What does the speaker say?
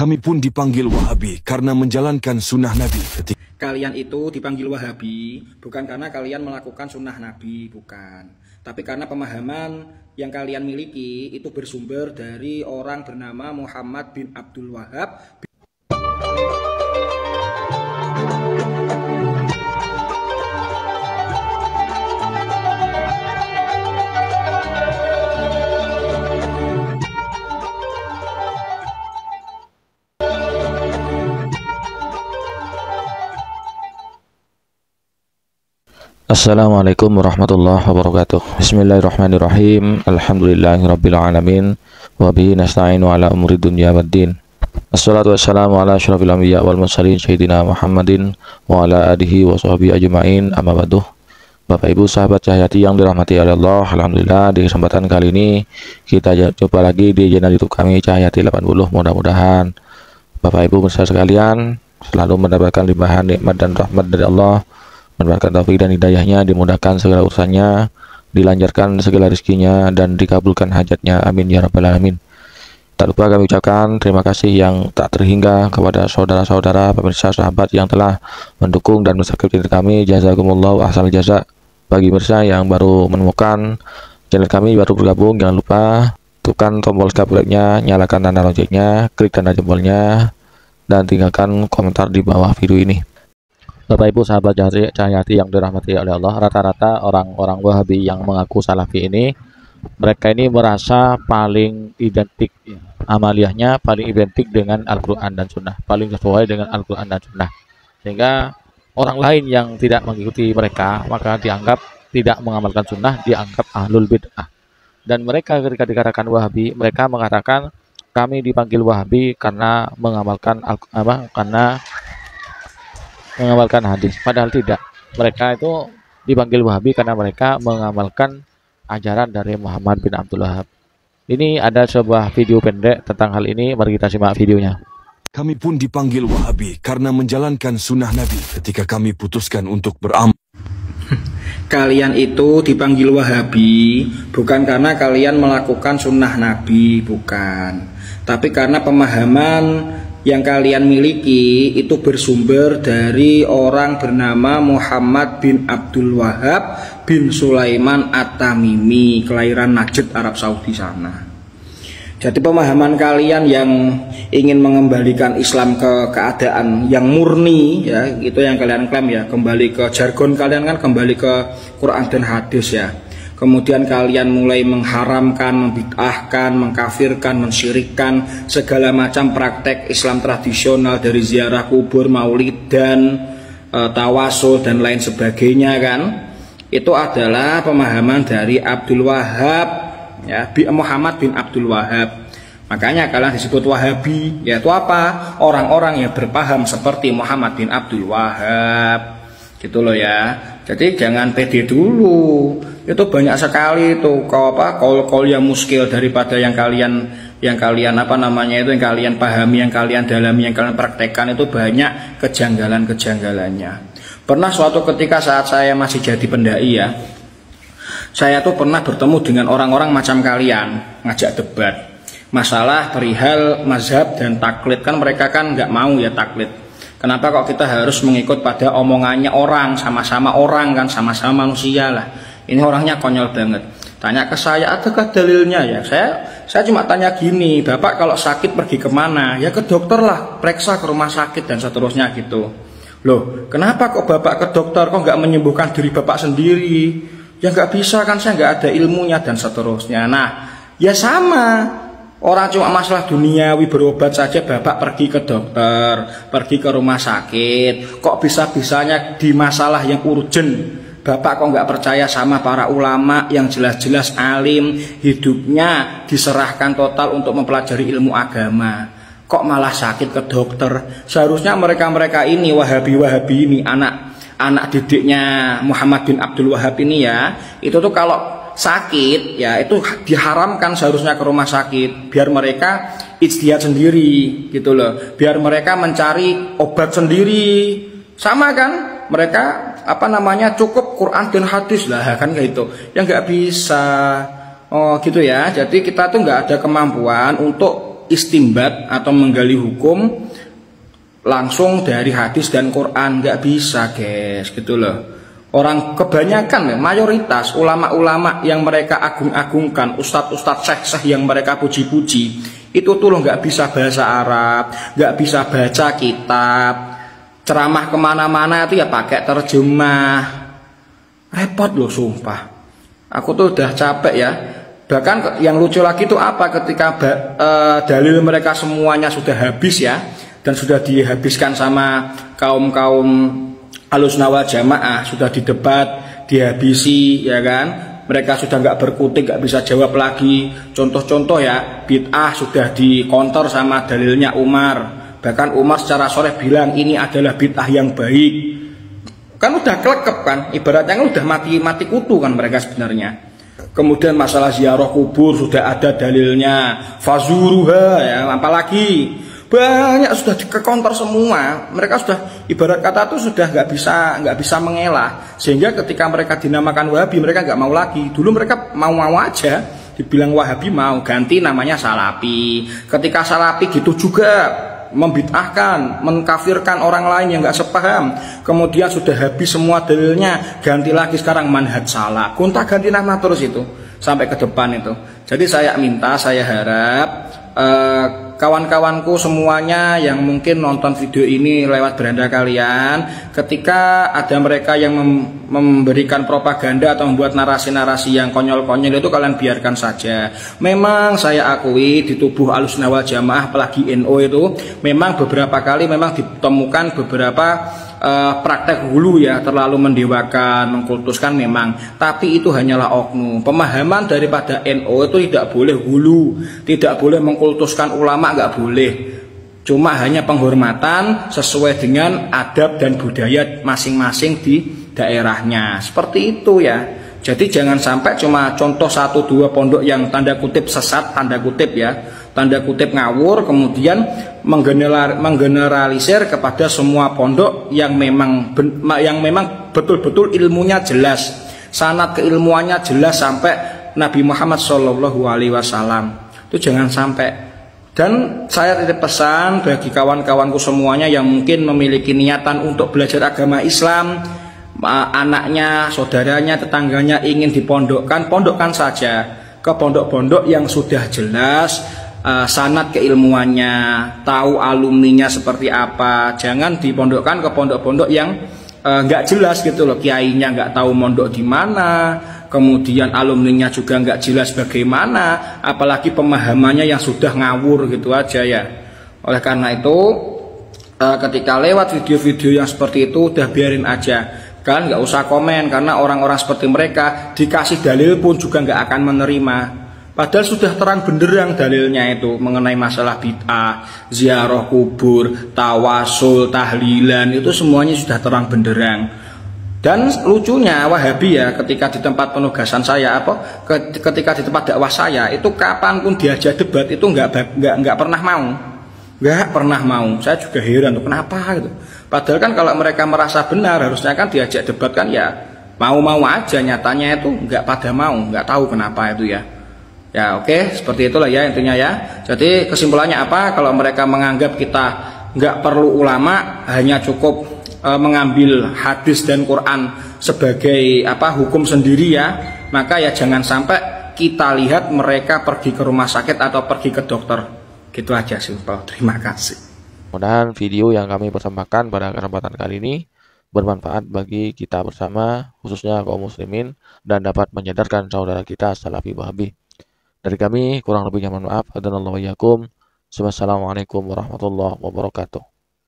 Kami pun dipanggil Wahabi karena menjalankan sunnah Nabi. Kalian itu dipanggil Wahabi bukan karena kalian melakukan sunnah Nabi, bukan. Tapi karena pemahaman yang kalian miliki itu bersumber dari orang bernama Muhammad bin Abdul Wahab. Assalamualaikum warahmatullahi wabarakatuh. Bismillahirrahmanirrahim. Alhamdulillahirrabbilalamin. Wabihi nasta'inu ala umuri dunya waddin. Assalatu wassalamu ala asyrafil anbiya wal mursalin sayyidina Muhammadin wa ala alihi wa sahbihi ajma'in. Amma ba'du. Bapak Ibu sahabat Cahyati yang dirahmati oleh Allah, alhamdulillah di kesempatan kali ini kita jumpa lagi di channel YouTube kami Cahyati 80. Mudah-mudahan Bapak Ibu bersama sekalian selalu mendapatkan limpahan nikmat dan rahmat dari Allah, mendapatkan taufik dan hidayahnya, dimudahkan segala urusannya, dilancarkan segala rezekinya, dan dikabulkan hajatnya. Amin ya rabbal alamin. Tak lupa kami ucapkan terima kasih yang tak terhingga kepada saudara-saudara pemirsa sahabat yang telah mendukung dan mensubscribe channel kami. Jazakumullahu ahsanal jaza. Bagi pemirsa yang baru menemukan channel kami, baru bergabung, jangan lupa tekan tombol subscribe-nya, nyalakan tanda loncengnya, klik tanda jempolnya, dan tinggalkan komentar di bawah video ini. Bapak Ibu sahabat Cahyati yang dirahmati oleh Allah, rata-rata orang-orang Wahabi yang mengaku Salafi ini, mereka ini merasa paling identik amaliyahnya, paling identik dengan Al-Quran dan Sunnah, paling sesuai dengan Al-Quran dan Sunnah, sehingga orang lain yang tidak mengikuti mereka maka dianggap tidak mengamalkan Sunnah, dianggap ahlul bid'ah. Dan mereka ketika dikatakan Wahabi, mereka mengatakan kami dipanggil Wahabi karena mengamalkan mengamalkan hadis, padahal tidak. Mereka itu dipanggil Wahabi karena mereka mengamalkan ajaran dari Muhammad bin Abdul Wahab. Ini ada sebuah video pendek tentang hal ini, mari kita simak videonya. Kami pun dipanggil Wahabi karena menjalankan sunnah Nabi ketika kami putuskan untuk beramal. Kalian itu dipanggil Wahabi bukan karena kalian melakukan sunnah Nabi, bukan. Tapi karena pemahaman yang kalian miliki itu bersumber dari orang bernama Muhammad bin Abdul Wahab bin Sulaiman At-Tamimi, kelahiran Najd, Arab Saudi sana. Jadi pemahaman kalian yang ingin mengembalikan Islam ke keadaan yang murni, ya, itu yang kalian klaim, ya, kembali ke jargon kalian kan kembali ke Quran dan hadis, ya. Kemudian kalian mulai mengharamkan, membid'ahkan, mengkafirkan, mensyirikkan segala macam praktek Islam tradisional dari ziarah kubur, maulid, dan tawasul dan lain sebagainya, kan. Itu adalah pemahaman dari Abdul Wahab, ya, Muhammad bin Abdul Wahab. Makanya kalian disebut Wahabi, yaitu apa? Orang-orang yang berpaham seperti Muhammad bin Abdul Wahab, gitu loh, ya. Jadi jangan pede dulu. Itu banyak sekali itu kaul yang muskil daripada yang kalian apa namanya itu, yang kalian pahami, yang kalian dalami, yang kalian praktekkan, itu banyak kejanggalan-kejanggalannya. Pernah suatu ketika saat saya masih jadi pendai, ya, saya tuh pernah bertemu dengan orang-orang macam kalian, ngajak debat masalah perihal mazhab dan taklid. Kan mereka kan nggak mau, ya, taklid. Kenapa kok kita harus mengikut pada omongannya orang, sama-sama orang kan, sama-sama manusia lah. Ini orangnya konyol banget. Tanya ke saya, adakah dalilnya, ya? Saya cuma tanya gini, Bapak kalau sakit pergi kemana? Ya ke dokter lah, periksa ke rumah sakit dan seterusnya gitu. Loh, kenapa kok Bapak ke dokter, kok nggak menyembuhkan diri Bapak sendiri? Ya nggak bisa kan, saya nggak ada ilmunya dan seterusnya. Nah, ya sama. Orang cuma masalah duniawi berobat saja Bapak pergi ke dokter, pergi ke rumah sakit. Kok bisa-bisanya di masalah yang urgent Bapak kok nggak percaya sama para ulama yang jelas-jelas alim, hidupnya diserahkan total untuk mempelajari ilmu agama, kok malah sakit ke dokter? Seharusnya mereka-mereka ini, Wahabi-Wahabi ini, anak didiknya Muhammad bin Abdul Wahab ini, ya, itu tuh kalau sakit, ya, itu diharamkan seharusnya ke rumah sakit, biar mereka ijtihad sendiri, gitu loh, biar mereka mencari obat sendiri, sama kan, mereka apa namanya cukup Quran dan hadis lah, kan, kayak gitu, ya nggak bisa. Oh gitu, ya. Jadi kita tuh nggak ada kemampuan untuk istimbat atau menggali hukum langsung dari hadis dan Quran, nggak bisa guys, gitu loh. Orang kebanyakan, mayoritas ulama-ulama yang mereka agung-agungkan, ustadz-ustadz syekh-syekh yang mereka puji-puji, itu tuh loh nggak bisa bahasa Arab, nggak bisa baca kitab, ceramah kemana-mana itu ya pakai terjemah, repot loh sumpah. Aku tuh udah capek ya. Bahkan yang lucu lagi itu apa, ketika dalil mereka semuanya sudah habis ya, dan sudah dihabiskan sama kaum-kaum Ahlussunnah wal Jamaah, sudah didebat, dihabisi ya kan, mereka sudah nggak berkutik, nggak bisa jawab lagi. Contoh-contoh ya, bid'ah sudah dikonter sama dalilnya Umar, bahkan Umar secara sharih bilang ini adalah bid'ah yang baik. Kan udah kelekep kan, ibaratnya kan udah mati kutu kan mereka sebenarnya. Kemudian masalah ziarah kubur sudah ada dalilnya, fazuruha ya, apalagi banyak sudah kekonter semua. Mereka sudah ibarat kata itu sudah nggak bisa mengelah, sehingga ketika mereka dinamakan Wahabi mereka nggak mau lagi. Dulu mereka mau aja dibilang Wahabi, mau ganti namanya Salafi. Ketika Salafi gitu juga membid'ahkan, mengkafirkan orang lain yang nggak sepaham. Kemudian sudah habis semua dalilnya, ganti lagi sekarang manhaj salaf. Gonta-ganti nama terus itu sampai ke depan itu. Jadi saya minta, saya harap kawan-kawanku semuanya yang mungkin nonton video ini lewat beranda kalian, ketika ada mereka yang memberikan propaganda atau membuat narasi-narasi yang konyol-konyol, itu kalian biarkan saja. Memang saya akui di tubuh Ahlussunnah wal Jamaah apalagi NU itu memang beberapa kali memang ditemukan beberapa praktek hulu ya, terlalu mendewakan, mengkultuskan memang, tapi itu hanyalah oknum. Pemahaman daripada NU itu tidak boleh hulu, tidak boleh mengkultuskan ulama, nggak boleh. Cuma hanya penghormatan sesuai dengan adab dan budaya masing-masing di daerahnya. Seperti itu ya. Jadi jangan sampai cuma contoh 1-2 pondok yang tanda kutip sesat, tanda kutip ya, tanda kutip ngawur, kemudian menggeneralisir kepada semua pondok yang memang betul-betul ilmunya jelas, sanad keilmuannya jelas sampai Nabi Muhammad SAW. Itu jangan sampai. Dan saya titip pesan bagi kawan-kawanku semuanya yang mungkin memiliki niatan untuk belajar agama Islam, anaknya, saudaranya, tetangganya ingin dipondokkan, pondokkan saja ke pondok-pondok yang sudah jelas sanad keilmuannya, tahu alumninya seperti apa. Jangan dipondokkan ke pondok-pondok yang nggak jelas gitu loh, kiainya nggak tahu mondok di mana, kemudian alumninya juga nggak jelas bagaimana, apalagi pemahamannya yang sudah ngawur gitu aja ya. Oleh karena itu ketika lewat video-video yang seperti itu udah biarin aja. Kalian nggak usah komen, karena orang-orang seperti mereka dikasih dalil pun juga nggak akan menerima. Padahal sudah terang benderang dalilnya itu mengenai masalah bid'ah, ziarah kubur, tawasul, tahlilan, itu semuanya sudah terang benderang. Dan lucunya Wahabi ya, ketika di tempat penugasan saya ketika di tempat dakwah saya itu kapanpun diajak debat itu nggak pernah mau. Nggak pernah mau. Saya juga heran tuh kenapa gitu. Padahal kan kalau mereka merasa benar harusnya kan diajak debat kan ya mau-mau aja, nyatanya itu nggak pada mau, nggak tahu kenapa itu ya. Ya oke, seperti itulah ya intinya ya. Jadi kesimpulannya apa? Kalau mereka menganggap kita nggak perlu ulama, hanya cukup mengambil hadis dan Quran sebagai hukum sendiri ya, maka ya jangan sampai kita lihat mereka pergi ke rumah sakit atau pergi ke dokter. Gitu aja simpel. Terima kasih. Mudah-mudahan video yang kami persembahkan pada kesempatan kali ini bermanfaat bagi kita bersama, khususnya kaum muslimin, dan dapat menyadarkan saudara kita Salafi Wahabi. Dari kami kurang lebihnya mohon maaf. Wassalamualaikum warahmatullahi wabarakatuh.